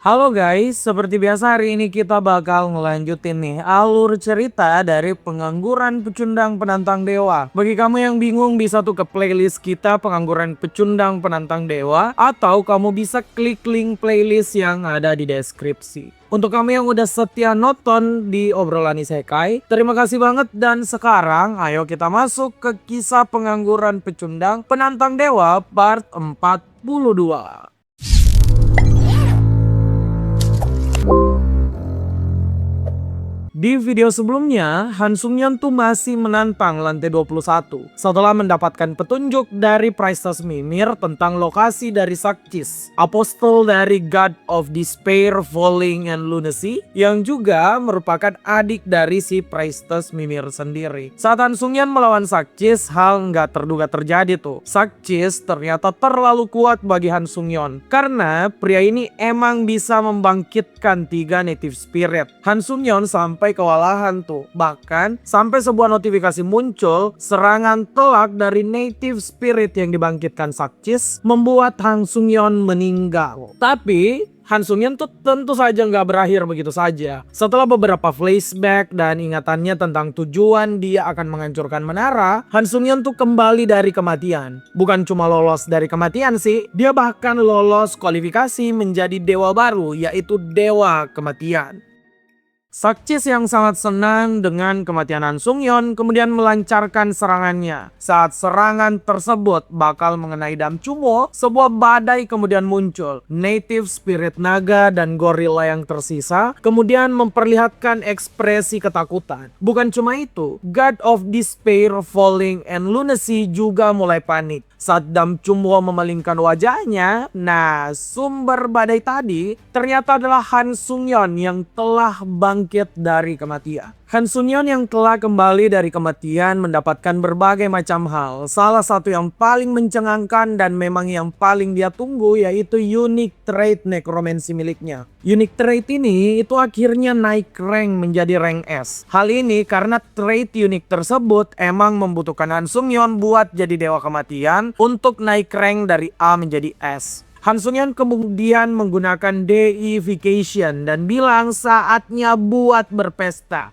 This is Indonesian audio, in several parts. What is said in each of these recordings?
Halo guys, seperti biasa hari ini kita bakal ngelanjutin nih alur cerita dari Pengangguran Pecundang Penantang Dewa. Bagi kamu yang bingung bisa tuh ke playlist kita Pengangguran Pecundang Penantang Dewa, atau kamu bisa klik link playlist yang ada di deskripsi. Untuk kamu yang udah setia nonton di obrolan isekai, terima kasih banget, dan sekarang ayo kita masuk ke kisah Pengangguran Pecundang Penantang Dewa part 42. Di video sebelumnya, Han Sungyeon tuh masih menantang lantai 21 setelah mendapatkan petunjuk dari Priestess Mimir tentang lokasi dari Sakcis, apostle dari God of Despair, Falling, and Lunacy, yang juga merupakan adik dari si Priestess Mimir sendiri. Saat Han Sungyeon melawan Sakcis, hal nggak terduga terjadi tuh. Sakcis ternyata terlalu kuat bagi Han Sungyeon karena pria ini emang bisa membangkitkan 3 native spirit. Han Sungyeon sampai kewalahan tuh. Bahkan sampai sebuah notifikasi muncul serangan telak dari native spirit yang dibangkitkan Sakcis membuat Han Sungyeon meninggal. Tapi Han Sungyeon tuh tentu saja nggak berakhir begitu saja. Setelah beberapa flashback dan ingatannya tentang tujuan dia akan menghancurkan menara, Han Sungyeon tuh kembali dari kematian. Bukan cuma lolos dari kematian sih, dia bahkan lolos kualifikasi menjadi dewa baru, yaitu Dewa Kematian. Sakcis yang sangat senang dengan kematian Han Sungyeon kemudian melancarkan serangannya. Saat serangan tersebut bakal mengenai Dam Chumo, sebuah badai kemudian muncul. Native spirit naga dan gorila yang tersisa kemudian memperlihatkan ekspresi ketakutan. Bukan cuma itu, God of Despair, Falling, and Lunacy juga mulai panik. Saat Dam Chumo memalingkan wajahnya, nah sumber badai tadi ternyata adalah Han Sungyeon yang telah bangkit dari kematian. Han Sungyeon yang telah kembali dari kematian mendapatkan berbagai macam hal. Salah satu yang paling mencengangkan dan memang yang paling dia tunggu yaitu unique trait necromancy miliknya. Unique trait ini itu akhirnya naik rank menjadi rank S. Hal ini karena trait unik tersebut emang membutuhkan Han Sungyeon buat jadi dewa kematian untuk naik rank dari A menjadi S. Han Sungyeon kemudian menggunakan deification dan bilang saatnya buat berpesta.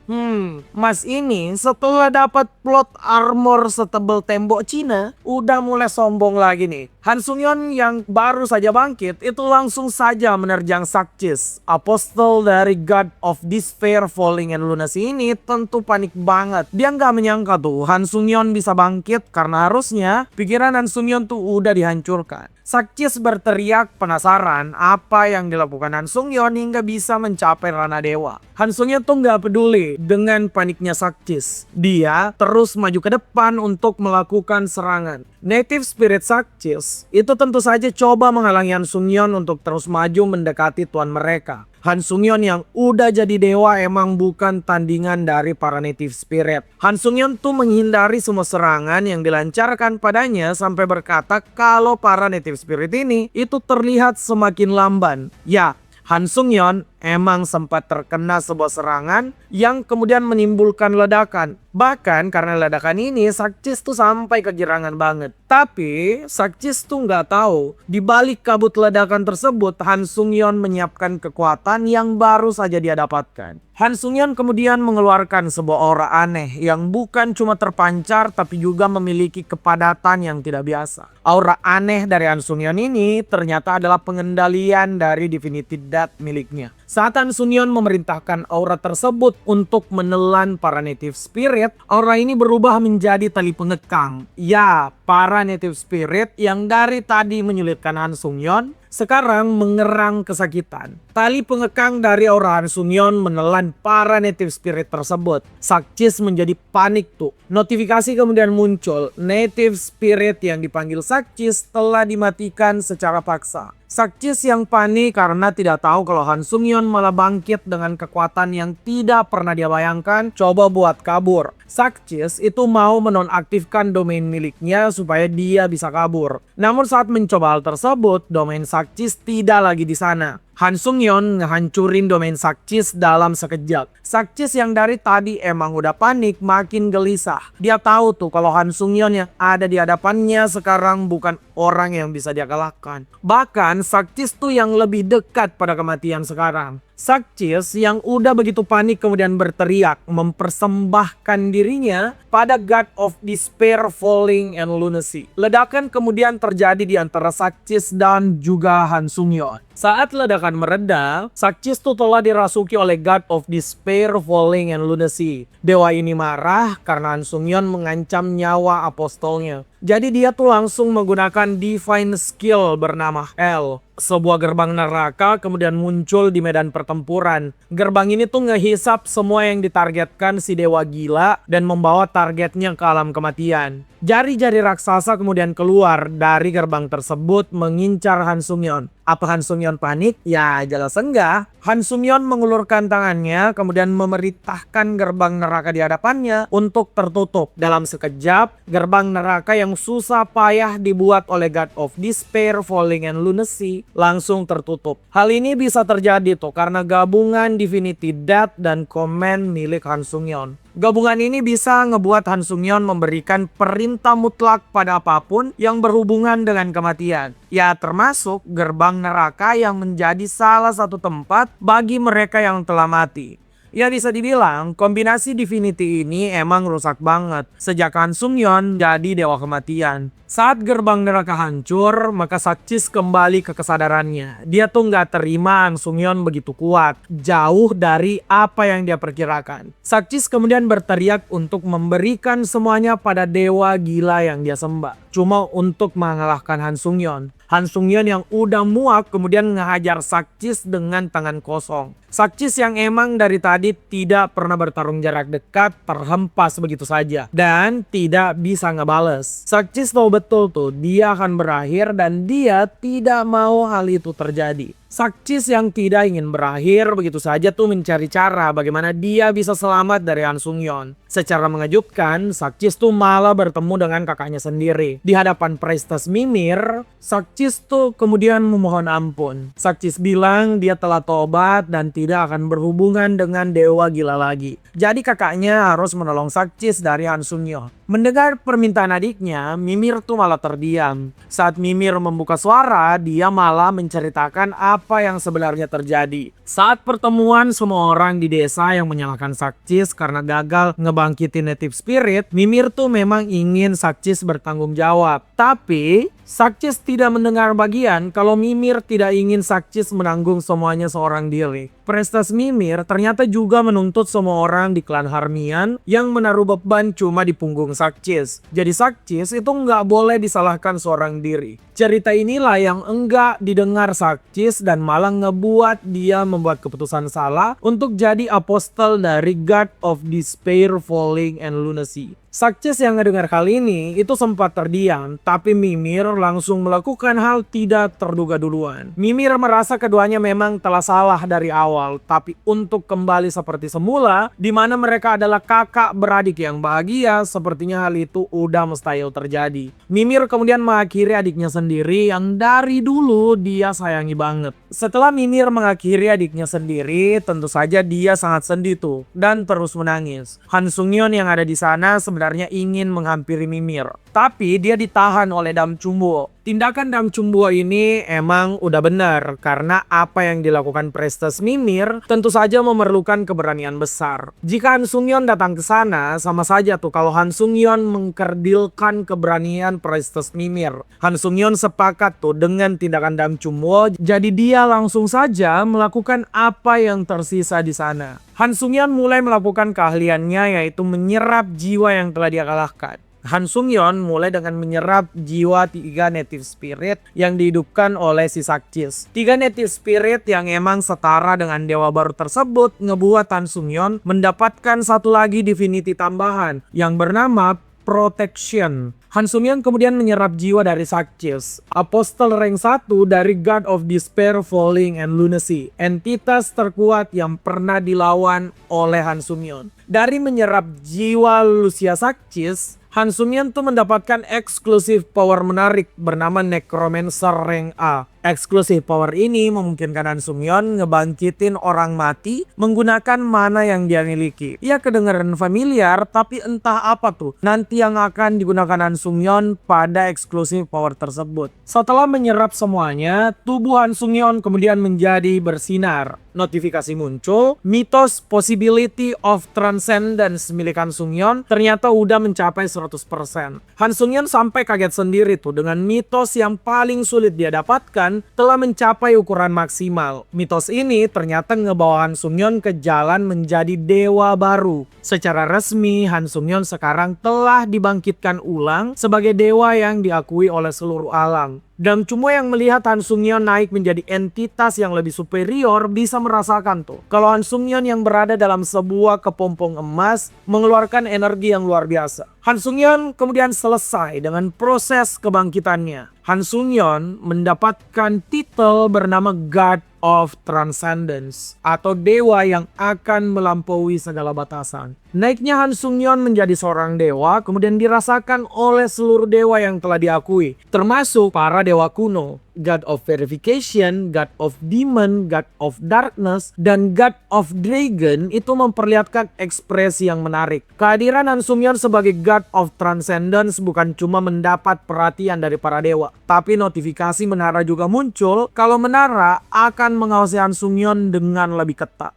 Mas ini setelah dapat plot armor setebal tembok Cina, udah mulai sombong lagi nih. Han Sungyeon yang baru saja bangkit itu langsung saja menerjang Sakcis, apostle dari God of Despair, Falling, and Lunacy ini tentu panik banget. Dia nggak menyangka tuh Han Sungyeon bisa bangkit karena harusnya pikiran Han Sungyeon tuh udah dihancurkan. Sakcis berteriak penasaran apa yang dilakukan Han Sungyeon hingga bisa mencapai ranah dewa. Han Sungyeon tuh nggak peduli dengan paniknya Sakcis. Dia terus maju ke depan untuk melakukan serangan. Native spirit Sakcis itu tentu saja coba menghalangi Han Sungyeon untuk terus maju mendekati tuan mereka. Han Sungyeon yang udah jadi dewa emang bukan tandingan dari para native spirit. Han Sungyeon tuh menghindari semua serangan yang dilancarkan padanya sampai berkata kalau para native spirit ini itu terlihat semakin lamban. Ya, Han Sungyeon emang sempat terkena sebuah serangan yang kemudian menimbulkan ledakan. Bahkan karena ledakan ini Sakcis tuh sampai kegirangan banget. Tapi Sakcis tuh nggak tahu di balik kabut ledakan tersebut Han Sungyeon menyiapkan kekuatan yang baru saja dia dapatkan. Han Sungyeon kemudian mengeluarkan sebuah aura aneh yang bukan cuma terpancar tapi juga memiliki kepadatan yang tidak biasa. Aura aneh dari Han Sungyeon ini ternyata adalah pengendalian dari Divinity Death miliknya. Saat Han Sungyeon memerintahkan aura tersebut untuk menelan para native spirit, aura ini berubah menjadi tali pengekang. Ya, para native spirit yang dari tadi menyulitkan Han Sungyeon sekarang mengerang kesakitan. Tali pengekang dari aura Han Sungyeon menelan para native spirit tersebut. Sakcis menjadi panik tuh. Notifikasi kemudian muncul. Native spirit yang dipanggil Sakcis telah dimatikan secara paksa. Sakcis yang panik karena tidak tahu kalau Han Sungyeon malah bangkit dengan kekuatan yang tidak pernah dia bayangkan, coba buat kabur. Sakcis itu mau menonaktifkan domain miliknya supaya dia bisa kabur. Namun saat mencoba hal tersebut, domain Sakcis tidak lagi di sana. Han Sung-yeon ngehancurin domain Sakcis dalam sekejap. Sakcis yang dari tadi emang udah panik makin gelisah. Dia tahu tuh kalau Han Sung-yeon yang ada di hadapannya sekarang bukan orang yang bisa dia kalahkan. Bahkan Sakcis tuh yang lebih dekat pada kematian sekarang. Sakcis yang udah begitu panik kemudian berteriak mempersembahkan dirinya pada God of Despair, Falling, and Lunacy. Ledakan kemudian terjadi di antara Sakcis dan juga Han Sung-yeon. Saat ledakan mereda, Sakcis tuh telah dirasuki oleh God of Despair, Falling, and Lunacy. Dewa ini marah karena Han Sung-yeon mengancam nyawa apostolnya. Jadi dia tuh langsung menggunakan divine skill bernama Hell. Sebuah gerbang neraka kemudian muncul di medan pertempuran. Gerbang ini tuh ngehisap semua yang ditargetkan si dewa gila dan membawa targetnya ke alam kematian. Jari-jari raksasa kemudian keluar dari gerbang tersebut mengincar Han Sung-yeon. Apa Han Sung-yeon panik? Ya jelas enggak. Han Sung-yeon mengulurkan tangannya kemudian memerintahkan gerbang neraka di hadapannya untuk tertutup. Dalam sekejap, gerbang neraka yang susah payah dibuat oleh God of Despair, Falling, and Lunacy langsung tertutup. Hal ini bisa terjadi tuh karena gabungan Divinity Death dan Command milik Han Sung-yeon. Gabungan ini bisa ngebuat Han Sung-yeon memberikan perintah mutlak pada apapun yang berhubungan dengan kematian. Ya termasuk gerbang neraka yang menjadi salah satu tempat bagi mereka yang telah mati. Ya bisa dibilang kombinasi Divinity ini emang rusak banget sejak Han Sung-yeon jadi dewa kematian. Saat gerbang neraka hancur, maka Sakcis kembali ke kesadarannya. Dia tuh nggak terima Han Sung-yeon begitu kuat, jauh dari apa yang dia perkirakan. Sakcis kemudian berteriak untuk memberikan semuanya pada dewa gila yang dia sembah. Cuma untuk mengalahkan Han Sung-yeon. Han Sung-yeon yang udah muak kemudian ngehajar Sakcis dengan tangan kosong. Sakcis yang emang dari tadi tidak pernah bertarung jarak dekat terhempas begitu saja dan tidak bisa ngebales. Sakcis tahu betul tuh dia akan berakhir dan dia tidak mau hal itu terjadi. Sakcis yang tidak ingin berakhir begitu saja tuh mencari cara bagaimana dia bisa selamat dari Han Sung-yeon. Secara mengejutkan, Sakcis tuh malah bertemu dengan kakaknya sendiri. Di hadapan Priestess Mimir, Sakcis tuh kemudian memohon ampun. Sakcis bilang dia telah tobat dan tidak akan berhubungan dengan dewa gila lagi. Jadi kakaknya harus menolong Sakcis dari Han Sung-yeon. Mendengar permintaan adiknya, Mimir tuh malah terdiam. Saat Mimir membuka suara, dia malah menceritakan apa yang sebenarnya terjadi. Saat pertemuan semua orang di desa yang menyalahkan Sakcis karena gagal ngebangkitin native spirit, Mimir tuh memang ingin Sakcis bertanggung jawab. Tapi Sakcis tidak mendengar bagian kalau Mimir tidak ingin Sakcis menanggung semuanya seorang diri. Priestess Mimir ternyata juga menuntut semua orang di klan Harmian yang menaruh beban cuma di punggung Sakcis. Jadi Sakcis itu nggak boleh disalahkan seorang diri. Cerita inilah yang enggak didengar Sakcis dan malah ngebuat dia membuat keputusan salah untuk jadi apostel dari God of Despair, Falling, and Lunacy. Sakcis yang ngedengar hal ini itu sempat terdiam, tapi Mimir langsung melakukan hal tidak terduga duluan. Mimir merasa keduanya memang telah salah dari awal, tapi untuk kembali seperti semula, di mana mereka adalah kakak beradik yang bahagia, sepertinya hal itu udah mustahil terjadi. Mimir kemudian mengakhiri adiknya sendiri yang dari dulu dia sayangi banget. Setelah Mimir mengakhiri adiknya sendiri, tentu saja dia sangat sedih tuh dan terus menangis. Han Sung-yeon yang ada di sana sebenarnya ingin menghampiri Mimir, tapi dia ditahan oleh Dam Chumbo. Tindakan Dam Chumbo ini emang udah benar karena apa yang dilakukan Priestess Mimir tentu saja memerlukan keberanian besar. Jika Han Sung-yeon datang ke sana, sama saja tuh kalau Han Sung-yeon mengkerdilkan keberanian Priestess Mimir. Han Sung-yeon sepakat tuh dengan tindakan Dam Chumbo, jadi dia langsung saja melakukan apa yang tersisa di sana. Han Sung-yeon mulai melakukan keahliannya yaitu menyerap jiwa yang telah dia kalahkan. Han Sung-yeon mulai dengan menyerap jiwa 3 native spirit yang dihidupkan oleh si Sakcis. 3 native spirit yang emang setara dengan dewa baru tersebut ngebuat Han Sung-yeon mendapatkan satu lagi divinity tambahan yang bernama Protection. Han Sung-yeon kemudian menyerap jiwa dari Sakcis, apostel rank 1 dari God of Despair, Falling, and Lunacy, entitas terkuat yang pernah dilawan oleh Han Sung-yeon. Dari menyerap jiwa Lucia Sakcis, Han Sung-yeon tuh mendapatkan eksklusif power menarik bernama Necromancer rank A. Exclusive power ini memungkinkan Han Sung-yeon ngebangkitin orang mati menggunakan mana yang dia miliki. Ya kedengaran familiar, tapi entah apa tuh nanti yang akan digunakan Han Sung-yeon pada exclusive power tersebut. Setelah menyerap semuanya, tubuh Han Sung-yeon kemudian menjadi bersinar. Notifikasi muncul, mitos possibility of transcendence milik Han Sung-yeon ternyata udah mencapai 100%. Han Sung-yeon sampai kaget sendiri tuh dengan mitos yang paling sulit dia dapatkan telah mencapai ukuran maksimal. Mitos ini ternyata ngebawa Han Sung-yeon ke jalan menjadi dewa baru. Secara resmi, Han Sung-yeon sekarang telah dibangkitkan ulang sebagai dewa yang diakui oleh seluruh alam. Dan cuma yang melihat Han Sung-yeon naik menjadi entitas yang lebih superior bisa merasakan tuh kalau Han Sung-yeon yang berada dalam sebuah kepompong emas mengeluarkan energi yang luar biasa. Han Sung-yeon kemudian selesai dengan proses kebangkitannya. Han Sung-yeon mendapatkan titel bernama God of Transcendence atau dewa yang akan melampaui segala batasan. Naiknya Han Sung-yeon menjadi seorang dewa kemudian dirasakan oleh seluruh dewa yang telah diakui, termasuk para dewa kuno. God of Verification, God of Demon, God of Darkness, dan God of Dragon itu memperlihatkan ekspresi yang menarik. Kehadiran Han Sung-yeon sebagai God of Transcendence bukan cuma mendapat perhatian dari para dewa, tapi notifikasi menara juga muncul kalau menara akan mengawasi Han Sung-yeon dengan lebih ketat.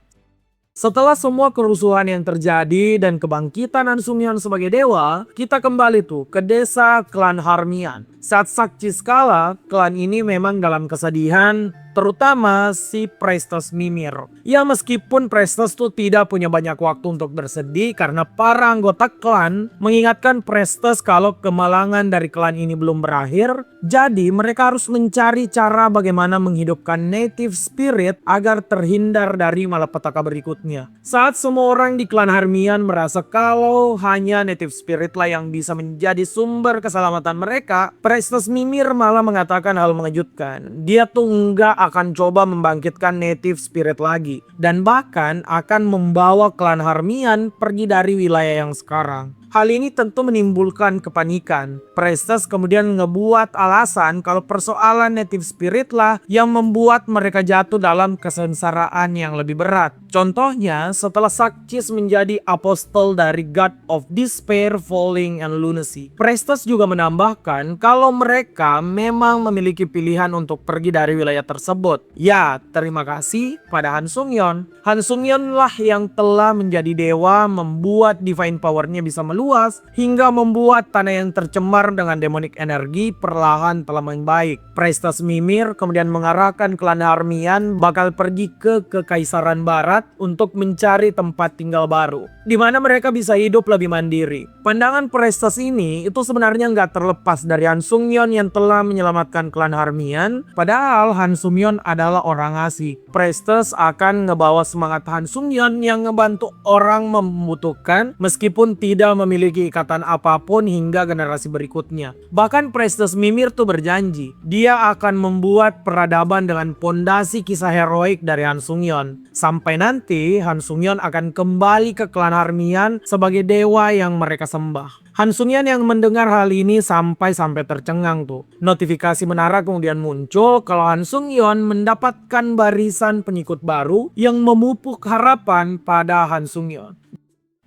Setelah semua kerusuhan yang terjadi dan kebangkitan Han Sung-yeon sebagai dewa, kita kembali tuh ke desa klan Harmian. Saat Sakcis kalah, klan ini memang dalam kesedihan, terutama si Priestess Mimir. Ya meskipun Priestess tuh tidak punya banyak waktu untuk bersedih karena para anggota klan mengingatkan Priestess kalau kemalangan dari klan ini belum berakhir. Jadi mereka harus mencari cara bagaimana menghidupkan native spirit agar terhindar dari malapetaka berikutnya. Saat semua orang di klan Harmian merasa kalau hanya native spirit lah yang bisa menjadi sumber keselamatan mereka, Priestess Mimir malah mengatakan hal mengejutkan. Dia tuh enggak akan coba membangkitkan native spirit lagi dan bahkan akan membawa klan Harmian pergi dari wilayah yang sekarang. Hal ini tentu menimbulkan kepanikan. Priestess kemudian ngebuat alasan kalau persoalan native spirit lah yang membuat mereka jatuh dalam kesengsaraan yang lebih berat. Contohnya setelah Sakcis menjadi apostle dari God of Despair, Falling, and Lunacy. Priestess juga menambahkan kalau mereka memang memiliki pilihan untuk pergi dari wilayah tersebut. Ya, terima kasih pada Han Sung-yeon. Han Sung-yeon lah yang telah menjadi dewa, membuat divine powernya bisa meluas hingga membuat tanah yang tercemar dengan demonic energi perlahan telah membaik. Priestess Mimir kemudian mengarahkan klan Harmian bakal pergi ke Kekaisaran Barat untuk mencari tempat tinggal baru, di mana mereka bisa hidup lebih mandiri. Pandangan Priestess ini itu sebenarnya nggak terlepas dari Han Sung-yeon yang telah menyelamatkan klan Harmian, padahal Han Sung-yeon adalah orang asing. Priestess akan ngebawa semangat Han Sung-yeon yang ngebantu orang membutuhkan meskipun tidak memiliki ikatan apapun hingga generasi berikutnya. Bahkan Priestess Mimir tuh berjanji dia akan membuat peradaban dengan pondasi kisah heroik dari Han Sung-yeon. Sampai nanti Han Sung-yeon akan kembali ke klan Harmian sebagai dewa yang mereka sembah. Han Sung-yeon yang mendengar hal ini sampai tercengang tuh. Notifikasi menara kemudian muncul kalau Han Sung-yeon mendapatkan barisan pengikut baru yang memupuk harapan pada Han Sung-yeon.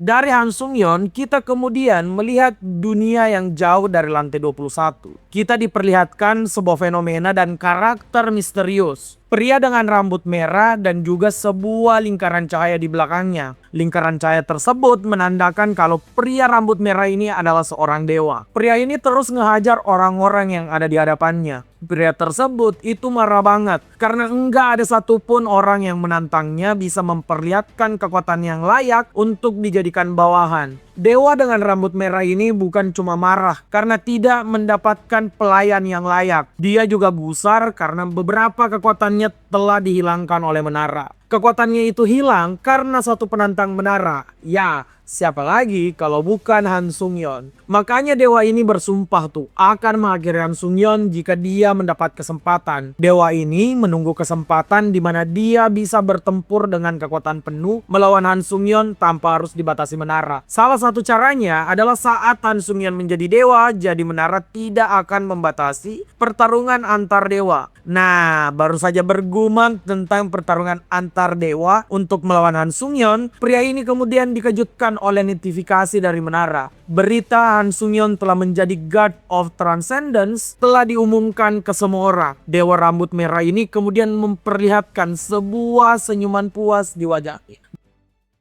Dari Han Sung-yeon, kita kemudian melihat dunia yang jauh dari lantai 21. Kita diperlihatkan sebuah fenomena dan karakter misterius. Pria dengan rambut merah dan juga sebuah lingkaran cahaya di belakangnya. Lingkaran cahaya tersebut menandakan kalau pria rambut merah ini adalah seorang dewa. Pria ini terus ngehajar orang-orang yang ada di hadapannya. Pria tersebut itu marah banget karena enggak ada satupun orang yang menantangnya bisa memperlihatkan kekuatan yang layak untuk dijadikan bawahan. Dewa dengan rambut merah ini bukan cuma marah karena tidak mendapatkan pelayan yang layak. Dia juga gusar karena beberapa kekuatannya telah dihilangkan oleh menara. Kekuatannya itu hilang karena satu penantang menara. Ya, siapa lagi kalau bukan Han Sung-yeon. Makanya dewa ini bersumpah tuh akan mengakhiri Han Sung-yeon jika dia mendapat kesempatan. Dewa ini menunggu kesempatan di mana dia bisa bertempur dengan kekuatan penuh melawan Han Sung-yeon tanpa harus dibatasi menara. Salah satu caranya adalah saat Han Sung-yeon menjadi dewa, jadi menara tidak akan membatasi pertarungan antar dewa. Nah, baru saja bergumam tentang pertarungan antar dewa untuk melawan Han Sung-yeon, pria ini kemudian dikejutkan oleh notifikasi dari menara. Berita Han Sung-yeon telah menjadi God of Transcendence telah diumumkan ke semua orang. Dewa rambut merah ini kemudian memperlihatkan sebuah senyuman puas di wajahnya.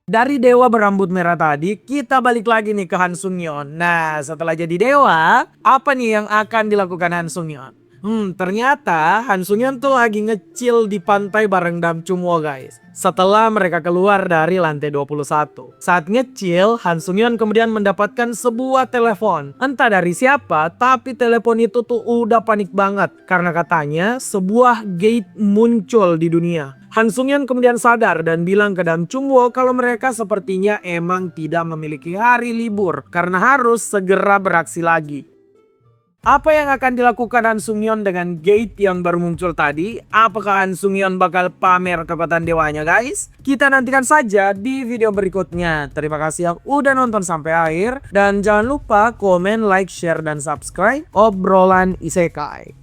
Dari dewa berambut merah tadi, kita balik lagi nih ke Han Sung-yeon. Nah, setelah jadi dewa, apa nih yang akan dilakukan Han Sung-yeon? Ternyata Han Sung-yeon tuh lagi ngecil di pantai bareng Dam Chumwo guys. Setelah mereka keluar dari lantai 21. Saat ngecil, Han Sung-yeon kemudian mendapatkan sebuah telepon. Entah dari siapa, tapi telepon itu tuh udah panik banget. Karena katanya sebuah gate muncul di dunia. Han Sung-yeon kemudian sadar dan bilang ke Dam Chumwo kalau mereka sepertinya emang tidak memiliki hari libur. Karena harus segera beraksi lagi. Apa yang akan dilakukan Han Sung-yeon dengan gate yang baru muncul tadi? Apakah Han Sung-yeon bakal pamer kekuatan dewanya guys? Kita nantikan saja di video berikutnya. Terima kasih yang udah nonton sampai akhir. Dan jangan lupa komen, like, share, dan subscribe obrolan isekai.